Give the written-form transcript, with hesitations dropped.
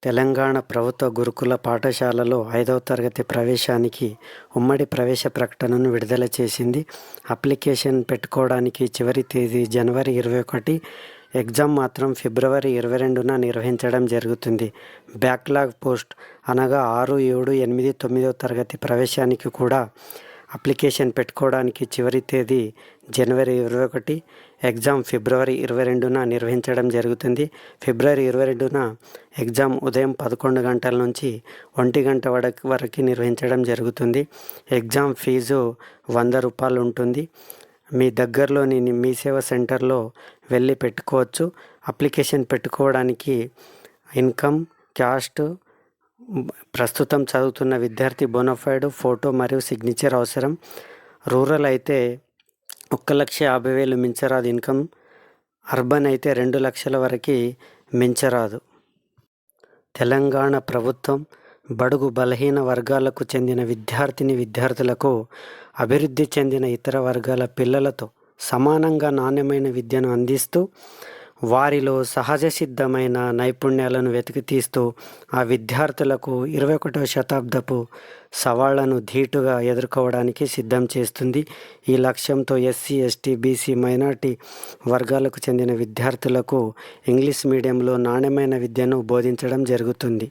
తెలంగాణ ప్రభుత్వ గురుకుల పాఠశాలలో 5వ తరగతి ప్రవేశానికి ఉమ్మడి ప్రవేశ ప్రకటనను విడుదల చేసింది. అప్లికేషన్ పెట్టుకోవడానికి చివరి తేదీ జనవరి 21, ఎగ్జామ్ మాత్రం ఫిబ్రవరి 22న నిర్వహించడం జరుగుతుంది. బ్యాక్లాగ్ పోస్ట్ అనగా 6, 7, 8, 9వ తరగతి ప్రవేశానికి కూడా అప్లికేషన్ పెట్టుకోవడానికి చివరి తేదీ జనవరి 21, ఎగ్జామ్ ఫిబ్రవరి 22న నిర్వహించడం జరుగుతుంది. ఫిబ్రవరి 22న ఎగ్జామ్ ఉదయం 11 గంటల నుంచి 1 గంట వరకు నిర్వహించడం జరుగుతుంది. ఎగ్జామ్ ఫీజు 100 రూపాయలు ఉంటుంది. మీ దగ్గరలోని మీ సేవా సెంటర్లో వెళ్ళి పెట్టుకోవచ్చు. అప్లికేషన్ పెట్టుకోవడానికి ఇన్కమ్, క్యాస్ట్, ప్రస్తుతం చదువుతున్న విద్యార్థి బోనఫైడ్, ఫోటో మరియు సిగ్నేచర్ అవసరం. రూరల్ అయితే 1,50,000 మించరాదు ఇన్కమ్. అర్బన్ అయితే 2 లక్షల వరకు మించరాదు. తెలంగాణ ప్రభుత్వం బడుగు బలహీన వర్గాలకు చెందిన విద్యార్థులకు అభివృద్ధి చెందిన ఇతర వర్గాల పిల్లలతో సమానంగా నాణ్యమైన విద్యను అందిస్తూ వారిలో సహజ సిద్ధమైన నైపుణ్యాలను వెతికితీస్తూ ఆ విద్యార్థులకు 21వ శతాబ్దపు సవాళ్లను ధీటుగా ఎదుర్కోవడానికి సిద్ధం చేస్తుంది. ఈ లక్ష్యంతో ఎస్సీ, ఎస్టీ, బీసీ, మైనార్టీ వర్గాలకు చెందిన విద్యార్థులకు ఇంగ్లీష్ మీడియంలో నాణ్యమైన విద్యను బోధించడం జరుగుతుంది.